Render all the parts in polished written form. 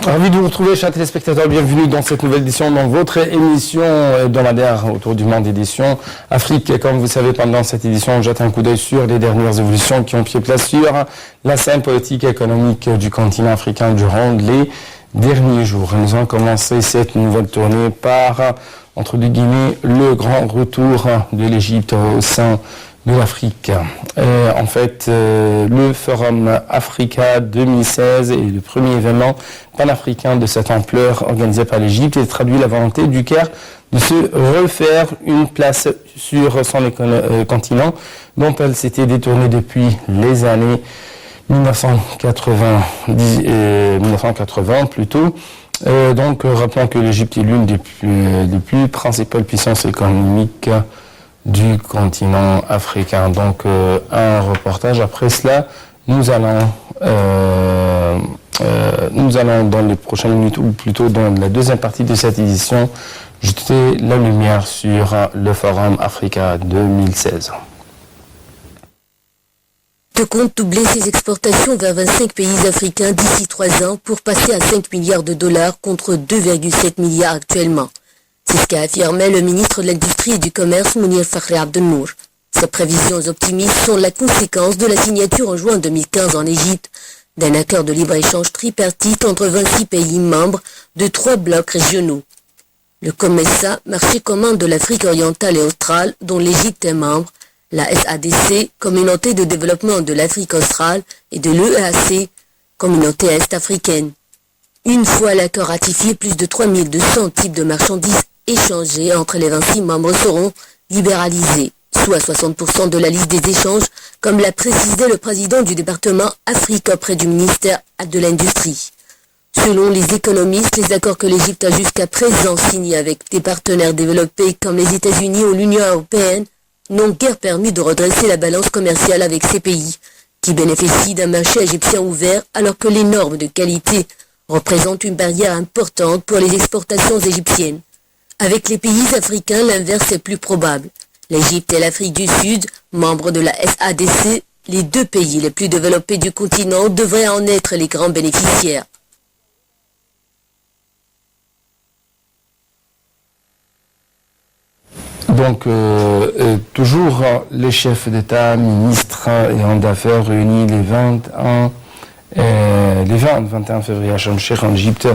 Ravi de vous retrouver, chers téléspectateurs. Bienvenue dans cette nouvelle édition, dans votre émission hebdomadaire autour du monde édition Afrique. Et comme vous savez, pendant cette édition, on jette un coup d'œil sur les dernières évolutions qui ont pris place sur la scène politique et économique du continent africain durant les derniers jours. Nous avons commencé cette nouvelle tournée par, entre guillemets, le grand retour de l'Égypte au sein de l'Afrique. En fait, le Forum Africa 2016 est le premier événement panafricain de cette ampleur organisé par l'Égypte et traduit la volonté du Caire de se refaire une place sur son continent dont elle s'était détournée depuis les années 1980 plutôt. Donc, rappelons que l'Égypte est l'une des plus principales puissances économiques du continent africain. Donc un reportage. Après cela, nous allons dans les prochaines minutes, ou plutôt dans la deuxième partie de cette édition, jeter la lumière sur le Forum Africa 2016. De compte doubler ses exportations vers 25 pays africains d'ici 3 ans pour passer à 5 milliards de dollars contre 2,7 milliards actuellement. C'est ce qu'a affirmé le ministre de l'Industrie et du Commerce, Mounir Fakhri Abdelnour. Ces prévisions optimistes sont la conséquence de la signature en juin 2015 en Égypte d'un accord de libre-échange tripartite entre 26 pays membres de 3 blocs régionaux. Le COMESA, marché commun de l'Afrique orientale et australe, dont l'Égypte est membre, la SADC, communauté de développement de l'Afrique australe, et de l'EAC, communauté est-africaine. Une fois l'accord ratifié, plus de 3200 types de marchandises échangés entre les 26 membres seront libéralisés, soit 60% de la liste des échanges, comme l'a précisé le président du département Afrique auprès du ministère de l'Industrie. Selon les économistes, les accords que l'Égypte a jusqu'à présent signés avec des partenaires développés comme les États-Unis ou l'Union européenne n'ont guère permis de redresser la balance commerciale avec ces pays, qui bénéficient d'un marché égyptien ouvert alors que les normes de qualité représentent une barrière importante pour les exportations égyptiennes. Avec les pays africains, l'inverse est plus probable. L'Égypte et l'Afrique du Sud, membres de la SADC, les 2 pays les plus développés du continent, devraient en être les grands bénéficiaires. Donc, toujours les chefs d'État, ministres et hommes d'affaires réunis les 20 et 21 février à Sharm el-Sheikh en Égypte,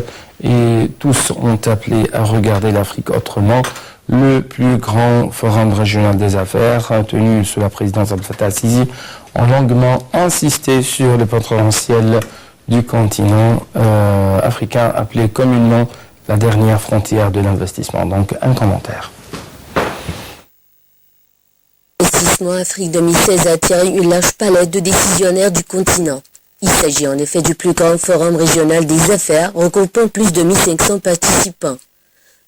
et tous ont appelé à regarder l'Afrique autrement. Le plus grand forum régional des affaires, tenu sous la présidence d'Abdel Fattah al-Sisi, ont longuement insisté sur le potentiel du continent africain, appelé communément la dernière frontière de l'investissement. Donc, un commentaire. L'investissement Afrique 2016 a attiré une large palette de décisionnaires du continent. Il s'agit en effet du plus grand forum régional des affaires, regroupant plus de 1500 participants.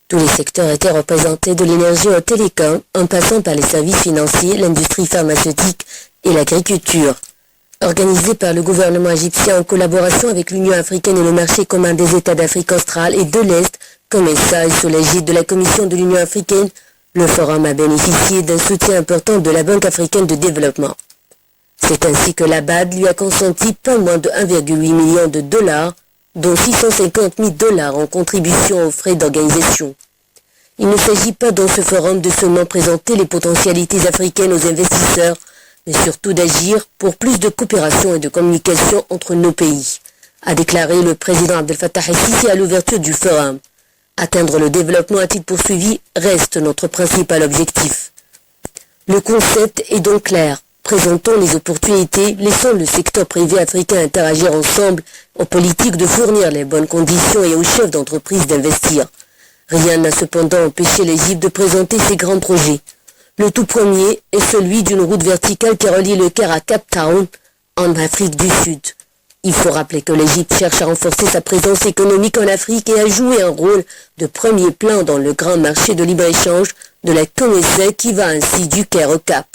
Tous les secteurs étaient représentés, de l'énergie au télécom, en passant par les services financiers, l'industrie pharmaceutique et l'agriculture. Organisé par le gouvernement égyptien en collaboration avec l'Union africaine et le marché commun des États d'Afrique australe et de l'Est, COMESA, et sous l'égide de la Commission de l'Union africaine, le forum a bénéficié d'un soutien important de la Banque africaine de développement. C'est ainsi que la BAD lui a consenti pas moins de 1,8 million de dollars, dont 650 000 dollars en contribution aux frais d'organisation. Il ne s'agit pas dans ce forum de seulement présenter les potentialités africaines aux investisseurs, mais surtout d'agir pour plus de coopération et de communication entre nos pays, a déclaré le président Abdel Fattah al-Sisi à l'ouverture du forum. Atteindre le développement à titre poursuivi reste notre principal objectif. Le concept est donc clair. Présentons les opportunités, laissons le secteur privé africain interagir ensemble, aux politiques de fournir les bonnes conditions et aux chefs d'entreprise d'investir. Rien n'a cependant empêché l'Égypte de présenter ses grands projets. Le tout premier est celui d'une route verticale qui relie le Caire à Cape Town, en Afrique du Sud. Il faut rappeler que l'Égypte cherche à renforcer sa présence économique en Afrique et à jouer un rôle de premier plan dans le grand marché de libre-échange de la COMESA qui va ainsi du Caire au Cap.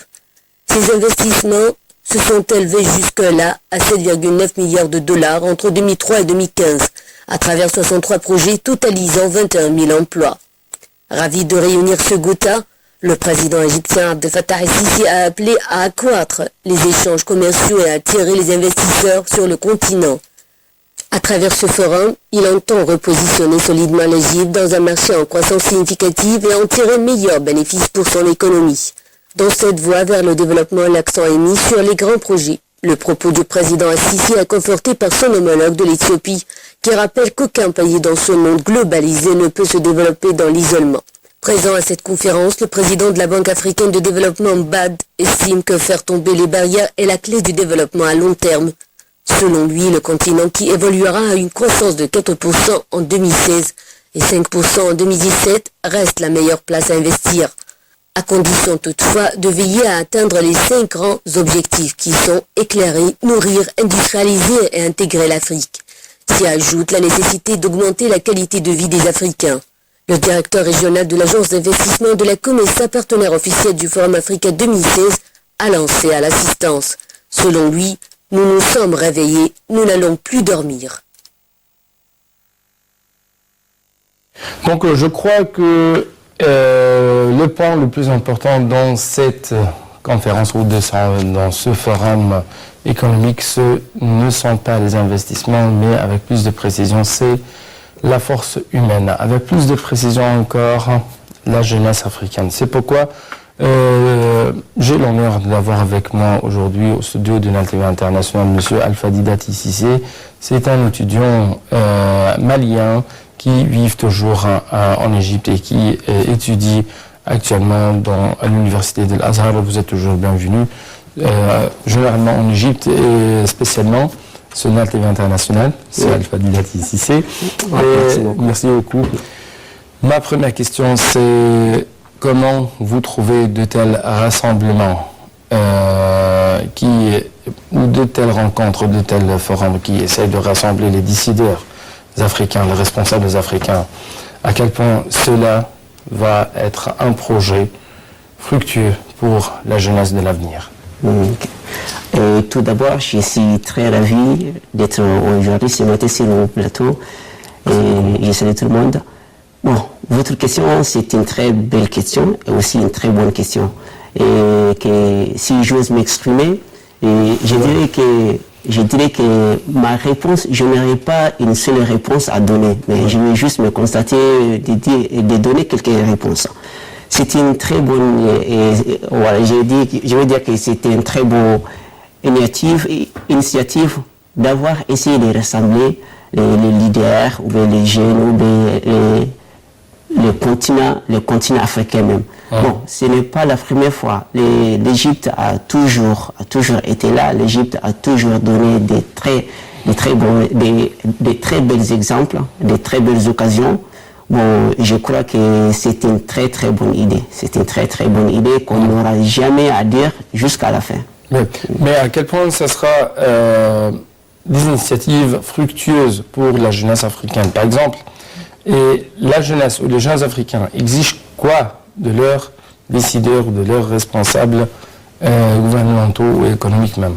Ces investissements se sont élevés jusque-là à 7,9 milliards de dollars entre 2003 et 2015, à travers 63 projets totalisant 21 000 emplois. Ravi de réunir ce Ghouta, le président égyptien Abdel Fattah al-Sisi a appelé à accroître les échanges commerciaux et à attirer les investisseurs sur le continent. À travers ce forum, il entend repositionner solidement l'Égypte dans un marché en croissance significative et en tirer meilleurs bénéfices pour son économie. Dans cette voie vers le développement, l'accent est mis sur les grands projets. Le propos du président Al-Sisi est conforté par son homologue de l'Éthiopie, qui rappelle qu'aucun pays dans ce monde globalisé ne peut se développer dans l'isolement. Présent à cette conférence, le président de la Banque africaine de développement, BAD, estime que faire tomber les barrières est la clé du développement à long terme. Selon lui, le continent qui évoluera à une croissance de 4% en 2016 et 5% en 2017 reste la meilleure place à investir, à condition toutefois de veiller à atteindre les 5 grands objectifs qui sont éclairer, nourrir, industrialiser et intégrer l'Afrique. S'y ajoute la nécessité d'augmenter la qualité de vie des Africains. Le directeur régional de l'agence d'investissement de la COMESA, partenaire officiel du Forum Africain 2016, a lancé à l'assistance. Selon lui, nous nous sommes réveillés, nous n'allons plus dormir. Donc je crois que le point le plus important dans cette conférence ou dans ce forum économique, ce ne sont pas les investissements, mais avec plus de précision, c'est la force humaine. Avec plus de précision encore, la jeunesse africaine. C'est pourquoi j'ai l'honneur d'avoir avec moi aujourd'hui au studio de l'Interview International M. Alpha Didati Cissé. C'est un étudiant malien qui vit toujours en Égypte et qui étudie actuellement à l'université de l'Azhar. Vous êtes toujours bienvenu. Généralement en Égypte et spécialement sur l'Interview International. C'est Alpha Didati Cissé. Merci beaucoup. Ma première question, c'est comment vous trouvez de tels rassemblements ou de telles rencontres, de tels forums qui essayent de rassembler les décideurs africains, les responsables africains, à quel point cela va être un projet fructueux pour la jeunesse de l'avenir? Tout d'abord, je suis très ravi d'être aujourd'hui ce matin sur le plateau et je salue tout le monde. Bon, votre question, c'est une très belle question et aussi une très bonne question. Et que si j'ose m'exprimer, je dirais que ma réponse, je n'aurai pas une seule réponse à donner, mais je vais juste me constater de donner quelques réponses. C'est une très bonne, voilà, je veux dire que c'était une très bonne initiative d'avoir essayé de rassembler les leaders, ou les jeunes, ou le continent africain même. Bon, ce n'est pas la première fois. L'Égypte a toujours été là. L'Égypte a toujours donné des très belles exemples, des très belles occasions. Bon, je crois que c'est une très très bonne idée. C'est une très très bonne idée qu'on n'aura jamais à dire jusqu'à la fin. Mais à quel point ça sera des initiatives fructueuses pour la jeunesse africaine, par exemple? Et la jeunesse ou les jeunes africains exigent quoi de leurs décideurs, de leurs responsables gouvernementaux ou économiques même?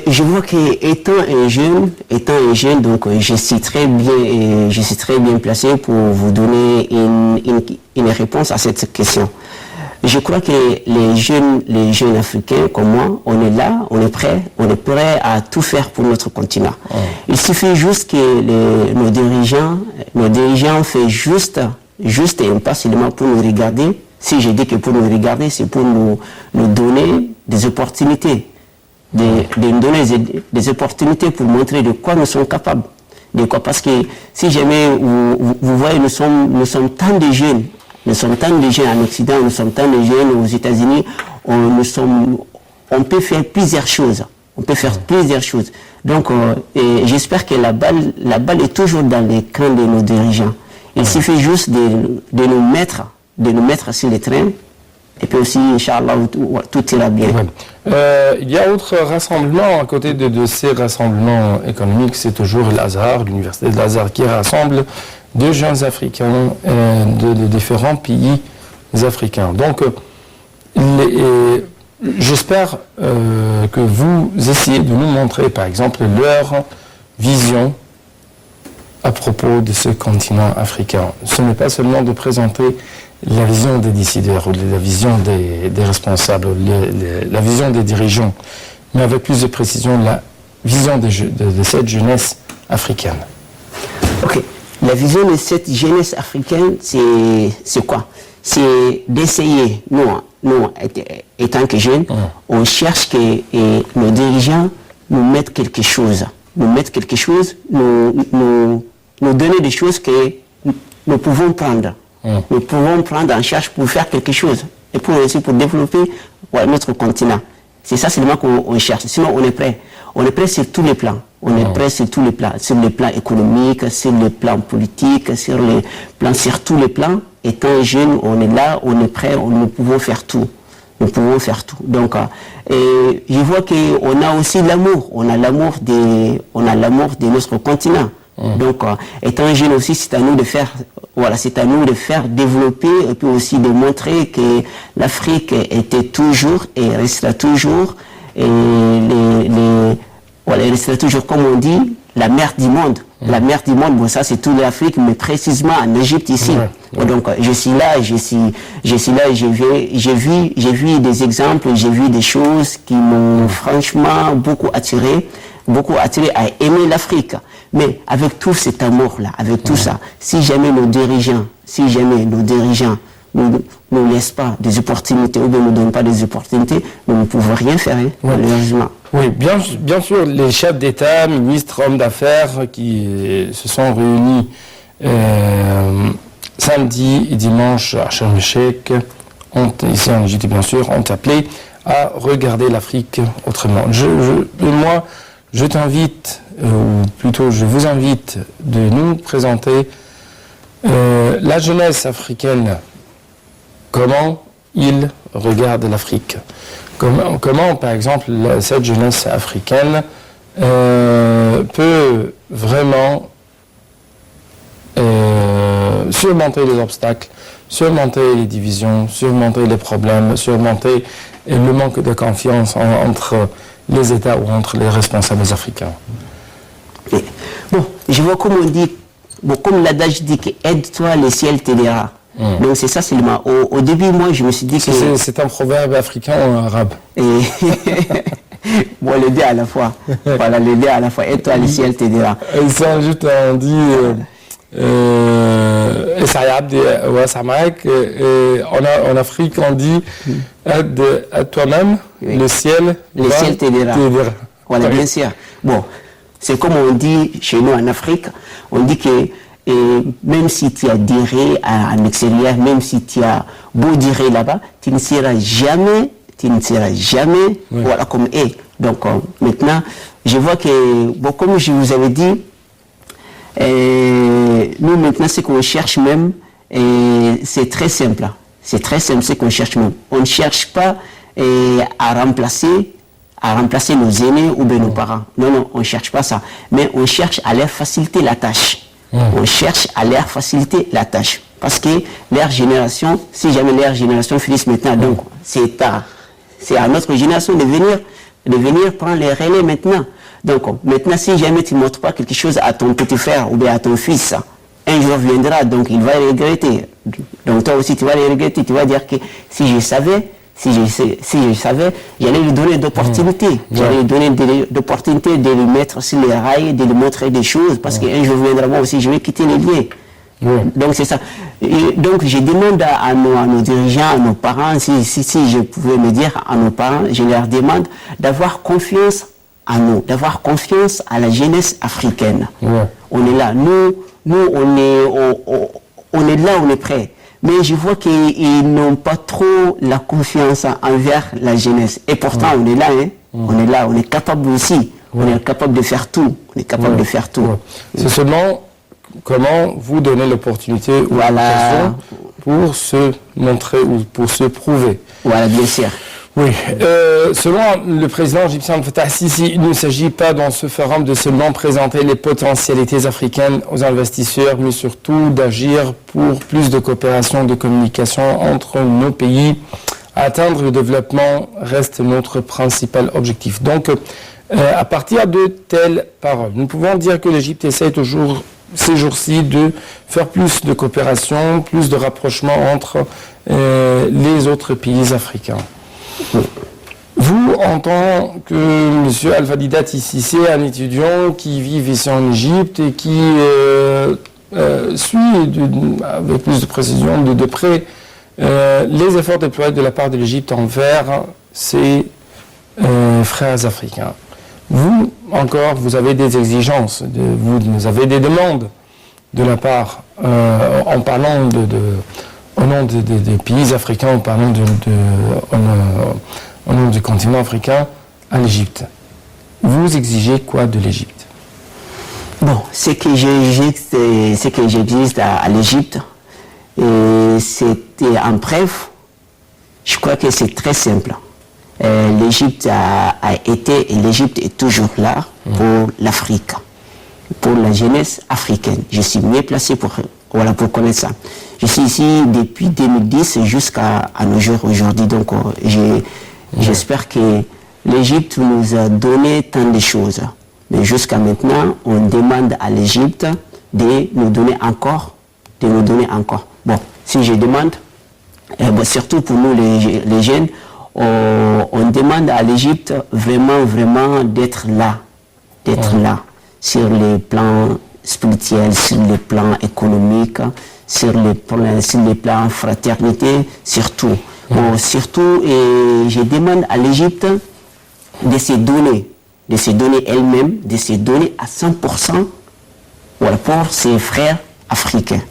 Je vois qu'étant un jeune, donc je suis très bien placé pour vous donner une réponse à cette question. Je crois que les jeunes africains comme moi, on est là, on est prêt à tout faire pour notre continent. Il suffit juste que nos dirigeants font juste et pas seulement pour nous regarder. Si je dis que pour nous regarder, c'est pour nous donner des opportunités, de nous donner des opportunités pour montrer de quoi nous sommes capables. De quoi, parce que si jamais vous voyez, nous sommes tant de jeunes. Nous sommes tant de jeunes en Occident, nous sommes tant de jeunes aux États-Unis, on peut faire plusieurs choses. Donc, j'espère que la balle est toujours dans les camps de nos dirigeants. Il suffit juste de nous mettre sur le train, et puis aussi, Inch'Allah, tout ira bien. Il y a autre rassemblement à côté de ces rassemblements économiques, c'est toujours l'Azhar, l'université de l'Azhar, qui rassemble de jeunes Africains de différents pays africains. Donc, j'espère que vous essayez de nous montrer, par exemple, leur vision à propos de ce continent africain. Ce n'est pas seulement de présenter la vision des décideurs ou la vision des responsables, la vision des dirigeants, mais avec plus de précision, la vision de cette jeunesse africaine. Ok. La vision de cette jeunesse africaine, c'est quoi? C'est d'essayer, nous étant que jeunes, on cherche que nos dirigeants nous mettent quelque chose. Nous donner des choses que nous pouvons prendre. Nous pouvons prendre en charge pour faire quelque chose. Et pour développer notre continent. C'est ça seulement qu'on cherche. Sinon, on est prêt. On est prêt sur tous les plans. On est prêt sur tous les plans. Sur le plan économique, sur le plan politique, sur tous les plans. Étant jeune, on est là, on est prêt, nous pouvons faire tout. Nous pouvons faire tout. Donc, je vois qu'on a aussi l'amour. On a l'amour de notre continent. Donc, étant jeune aussi, c'est à nous de faire, c'est à nous de faire développer et puis aussi de montrer que l'Afrique était toujours et restera toujours restera toujours, comme on dit, la mère du monde. La mère du monde, bon, ça c'est toute l'Afrique, mais précisément en Égypte ici. Donc, je suis là, j'ai vu des exemples, j'ai vu des choses qui m'ont franchement beaucoup attiré à aimer l'Afrique. Mais avec tout cet amour-là, avec tout ça, si jamais nos dirigeants ne laissent pas des opportunités ou ne nous donnent pas des opportunités, nous ne pouvons rien faire, malheureusement. Oui, bien sûr, les chefs d'État, ministres, hommes d'affaires qui se sont réunis samedi et dimanche à Sharm el-Sheikh, ici en Égypte bien sûr, ont appelé à regarder l'Afrique autrement. Moi, je t'invite, ou plutôt je vous invite de nous présenter la jeunesse africaine, comment ils regardent l'Afrique. Comment, par exemple, cette jeunesse africaine peut vraiment surmonter les obstacles, surmonter les divisions, surmonter les problèmes, surmonter le manque de confiance entre les États ou entre les responsables africains. Bon, je vois comme on dit, comme l'adage dit que aide-toi, le ciel t'aidera. Donc c'est ça seulement. Au début, moi, je me suis dit que... C'est un proverbe africain ou arabe? Bon, les deux à la fois. Voilà, les deux à la fois. Aide-toi, le ciel t'aidera. Et ça, juste, on dit... en Afrique, on dit aide à toi-même, le ciel t'aidera. Voilà, bien sûr. Bon, c'est comme on dit chez nous en Afrique, on dit que même si tu as diré à l'extérieur, même si tu as beau direr là-bas, tu ne seras jamais voilà, comme eux. Donc maintenant, je vois que, bon, comme je vous avais dit, nous maintenant ce qu'on cherche même, c'est très simple. C'est très simple ce qu'on cherche même. On ne cherche pas à remplacer nos aînés ou bien nos parents. Non, on ne cherche pas ça. Mais on cherche à leur faciliter la tâche. On cherche à leur faciliter la tâche. Parce que leur génération, si jamais leur génération finisse maintenant, donc c'est à notre génération de venir prendre les relais maintenant. Donc maintenant, si jamais tu ne montres pas quelque chose à ton petit frère ou bien à ton fils, un jour viendra, donc il va regretter. Donc toi aussi, tu vas regretter. Tu vas dire que si je savais, j'allais lui donner d'opportunités. J'allais lui donner d'opportunités de lui mettre sur les rails, de lui montrer des choses, parce qu'un jour viendra, moi aussi, je vais quitter les lieux. Donc c'est ça. Et donc je demande à nos dirigeants, à nos parents, si je pouvais me dire à nos parents, je leur demande d'avoir confiance en nous, d'avoir confiance à la jeunesse africaine. On est là. Nous on est là, on est prêts. Mais je vois qu'ils n'ont pas trop la confiance envers la jeunesse. Et pourtant, on est là, on est là, on est capable aussi. On est capable de faire tout. On est capable de faire tout. C'est seulement comment vous donner l'opportunité ou l'occasion pour se montrer ou pour se prouver. Voilà, bien sûr. Oui. Selon le président égyptien Fattah Sisi, il ne s'agit pas dans ce forum de seulement présenter les potentialités africaines aux investisseurs, mais surtout d'agir pour plus de coopération, de communication entre nos pays. Atteindre le développement reste notre principal objectif. Donc, à partir de telles paroles, nous pouvons dire que l'Égypte essaie toujours ces jours-ci de faire plus de coopération, plus de rapprochement entre les autres pays africains. Vous, entend que M. Alpha Didat Cissé est un étudiant qui vit ici en Égypte et qui suit avec plus de précision, de près, les efforts déployés de la part de l'Égypte envers ses frères africains. Vous, encore, vous avez des exigences, vous avez des demandes de la part, en parlant au nom des pays africains, en parlant au nom du continent africain, à l'Égypte. Vous exigez quoi de l'Égypte? Bon, ce que j'exige à l'Égypte, c'était en bref, je crois que c'est très simple. L'Égypte a été et l'Égypte est toujours là pour l'Afrique, pour la jeunesse africaine. Je suis mieux placé pour connaître ça. Je suis ici depuis 2010 jusqu'à nos jours aujourd'hui, donc j'espère que l'Égypte nous a donné tant de choses. Mais jusqu'à maintenant, on demande à l'Égypte de nous donner encore. Bon, si je demande, surtout pour nous les jeunes, on demande à l'Égypte vraiment d'être là, sur les plans spirituels, sur les plans économiques, sur les plans fraternité, surtout. Bon, surtout, et je demande à l'Égypte de se donner elle-même, de se donner à 100% pour ses frères africains.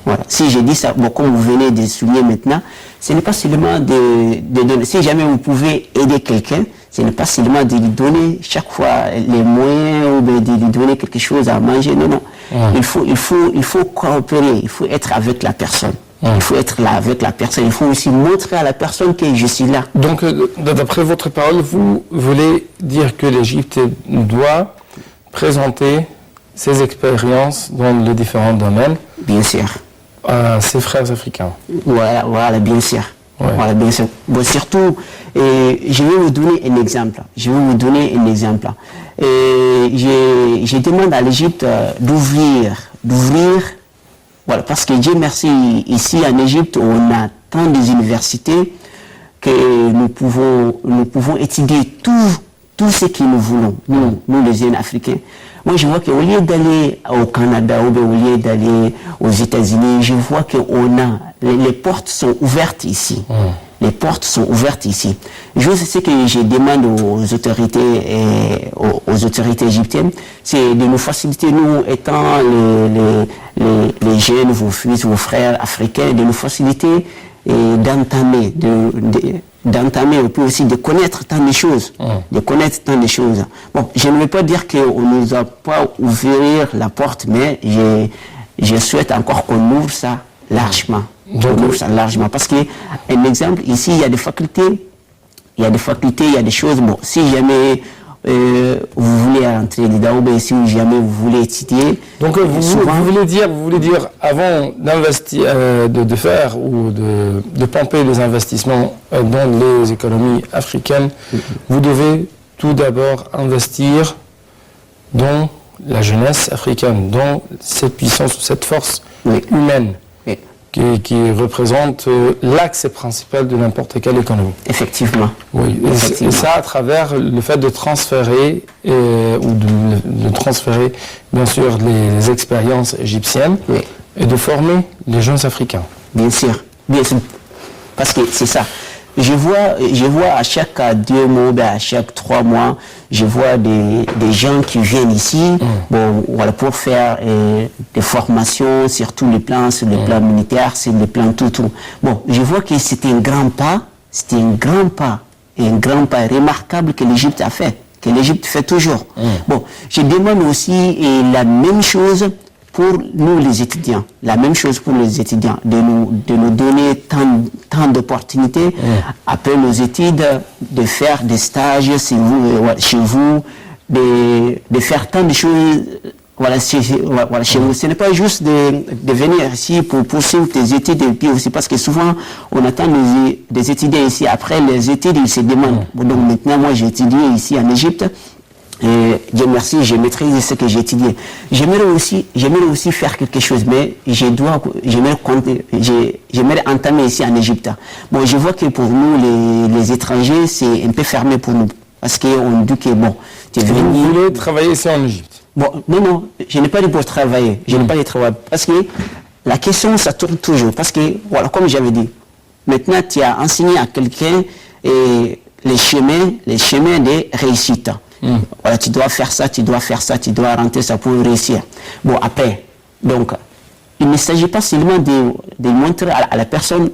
Voilà. Si je dis ça, bon, comme vous venez de souligner maintenant, ce n'est pas seulement de donner. Si jamais vous pouvez aider quelqu'un, ce n'est pas seulement de lui donner chaque fois les moyens ou de lui donner quelque chose à manger. Non. Il faut coopérer, il faut être avec la personne. Il faut être là avec la personne. Il faut aussi montrer à la personne que je suis là. Donc, d'après votre parole, vous voulez dire que l'Égypte doit présenter ses expériences dans les différents domaines. Bien sûr. À ses frères africains. Voilà, bien sûr. Ouais. Voilà, bien sûr. Bon, surtout, je vais vous donner un exemple. Je demande à l'Égypte d'ouvrir. Voilà, parce que Dieu merci, ici en Égypte, on a tant d'universités que nous pouvons étudier tout ce que nous voulons, nous les jeunes africains. Moi, je vois qu'au lieu d'aller au Canada ou au lieu d'aller aux États-Unis, je vois que les portes sont ouvertes ici. Les portes sont ouvertes ici. Juste ce que je demande aux autorités égyptiennes, c'est de nous faciliter, nous étant les jeunes, vos fils, vos frères africains, de nous faciliter et d'entamer, et puis aussi de connaître tant de choses. Bon, je ne veux pas dire qu'on ne nous a pas ouvert la porte, mais je souhaite encore qu'on ouvre ça largement. Parce que, un exemple, ici, il y a des facultés, il y a des choses. Bon, si jamais vous voulez rentrer dedans, ou si jamais vous voulez étudier. Donc, vous voulez dire, avant d'investir, de faire ou de pomper les investissements dans les économies africaines, vous devez tout d'abord investir dans la jeunesse africaine, dans cette puissance ou cette force humaine. Qui représente l'axe principal de n'importe quelle économie. Effectivement. Oui, et ça à travers le fait de transférer, bien sûr, les expériences égyptiennes et de former les jeunes Africains. Bien sûr. Parce que c'est ça. Je vois à chaque 2 mois, à chaque 3 mois, je vois des gens qui viennent ici pour faire des formations sur tous les plans, sur les plans militaires, sur les plans tout. Bon, je vois que c'est un grand pas remarquable que l'Égypte a fait, que l'Égypte fait toujours. Bon, je demande aussi la même chose pour nous les étudiants, de nous donner tant d'opportunités après nos études, de faire des stages chez vous, de faire tant de choses chez vous. Ce n'est pas juste de venir ici pour poursuivre tes études, et puis aussi parce que souvent on attend des étudiants ici, après les études ils se demandent. Donc maintenant moi j'ai étudié ici en Égypte. Dieu merci, je maîtrise ce que j'ai étudié. J'aimerais aussi faire quelque chose, mais j'aimerais entamer ici en Égypte. Bon, je vois que pour nous, les étrangers, c'est un peu fermé pour nous. Parce qu'on dit que, bon, tu es venu... Vous voulez travailler ici en Égypte? Bon, non, je n'ai pas dit pour travailler. Je n'ai pas dit travailler. Parce que la question, ça tourne toujours. Parce que, voilà, comme j'avais dit, maintenant, tu as enseigné à quelqu'un les chemins de réussite. Voilà, tu dois faire ça, tu dois rentrer ça pour réussir. Bon, après, donc, il ne s'agit pas seulement de montrer à la personne,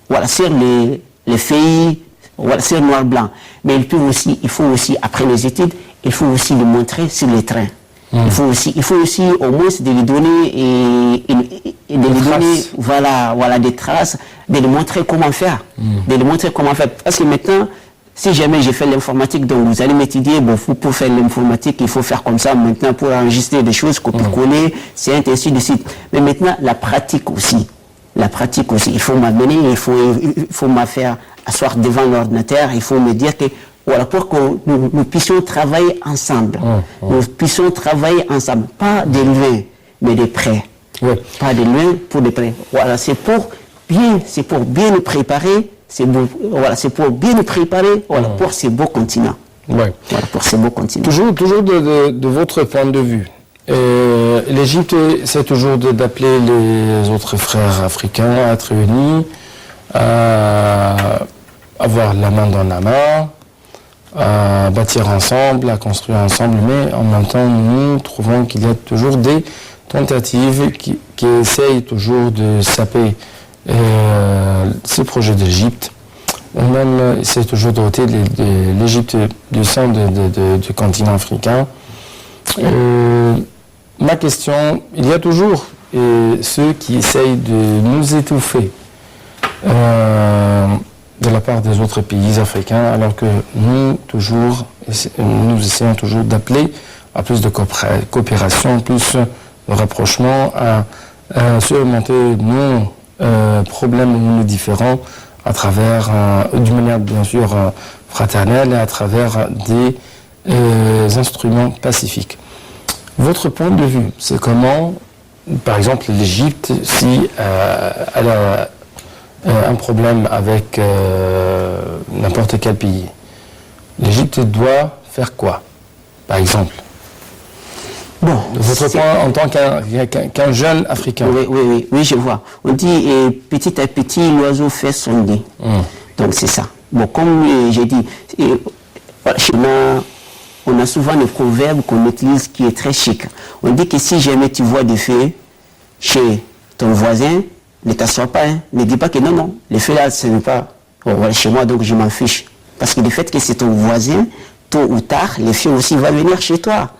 voilà, sur les feuilles, voilà, sur noir-blanc. Mais il faut aussi, après les études, il faut aussi le montrer sur les trains. Il faut aussi au moins de lui donner voilà, des traces, de lui montrer comment faire. Parce que maintenant, si jamais j'ai fait l'informatique, donc vous allez m'étudier, bon, pour faire l'informatique, il faut faire comme ça maintenant pour enregistrer des choses, copier-coller, c'est ainsi de suite. Mais maintenant, la pratique aussi, il faut m'amener, il faut me faire asseoir devant l'ordinateur, il faut me dire que, voilà, pour que nous puissions travailler ensemble. Nous puissions travailler ensemble, pas de loin, mais de près. Oui. Pas de loin, pour de près. Voilà, c'est pour bien nous préparer. C'est pour bien nous préparer pour ces beaux continents. Ouais. Voilà, pour ces beaux continents. Toujours de votre point de vue, l'Égypte, c'est toujours d'appeler les autres frères africains à être unis, à avoir la main dans la main, à bâtir ensemble, à construire ensemble, mais en même temps, nous trouvons qu'il y a toujours des tentatives qui essayent toujours de saper ces projets d'Égypte. Même c'est toujours doté l'Égypte du sein du continent africain. Ma question, il y a toujours ceux qui essayent de nous étouffer de la part des autres pays africains, alors que nous essayons toujours d'appeler à plus de coopération, plus de rapprochement, à surmonter nos problèmes ou nos différends à travers, d'une manière bien sûr fraternelle, et à travers des instruments pacifiques. Votre point de vue, c'est comment, par exemple, l'Égypte, si elle a un problème avec n'importe quel pays, l'Égypte doit faire quoi, par exemple? Bon, de votre point en tant qu'un jeune Africain. Oui, je vois. On dit petit à petit, l'oiseau fait son nid. Donc c'est ça. Bon, comme j'ai dit, on a souvent le proverbe qu'on utilise qui est très chic. On dit que si jamais tu vois des feux chez ton voisin, ne t'assois pas, hein. Ne dis pas que non, les feux là, ce n'est pas chez moi, donc je m'en fiche. Parce que le fait que c'est ton voisin, tôt ou tard, les feux aussi vont venir chez toi.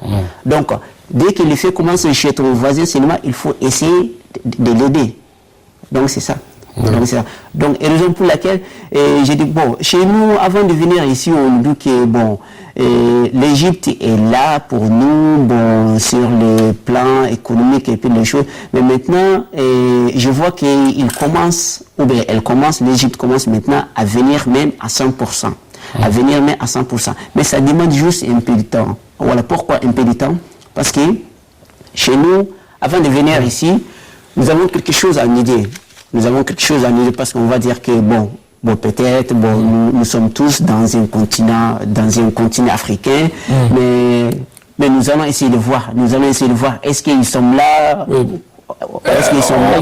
Donc, dès que les feux commencent chez ton voisin, seulement il faut essayer de l'aider. Donc c'est ça. Donc, et raison pour laquelle j'ai dit, bon, chez nous, avant de venir ici, on dit que, bon, l'Égypte est là pour nous, bon, sur le plan économique et puis les choses. Mais maintenant, je vois qu'il commence, ou bien l'Égypte commence maintenant à venir même à 100%. À venir même à 100%. Mais ça demande juste un peu de temps. Voilà pourquoi un peu de temps. Parce que chez nous, avant de venir ici, nous avons quelque chose à nous dire. Parce qu'on va dire que, bon, peut-être, nous sommes tous dans un continent africain, mais nous allons essayer de voir. Est-ce qu'ils sont là? Est-ce qu'ils sont là?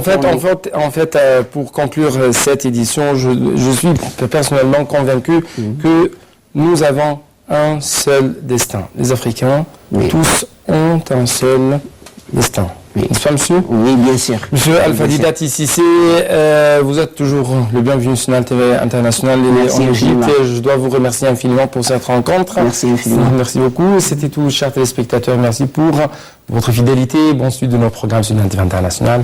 En fait, pour conclure cette édition, je suis personnellement convaincu que nous avons un seul destin. Les Africains, tous ont un seul destin. N'est-ce pas, monsieur? Oui, bien sûr. Monsieur Alpha Didati Cissé, vous êtes toujours le bienvenu sur Nile TV International en Égypte. Je dois vous remercier infiniment pour cette rencontre. Merci infiniment. Merci beaucoup. C'était tout, chers téléspectateurs. Merci pour votre fidélité. Bon suite de nos programmes sur Nile TV International.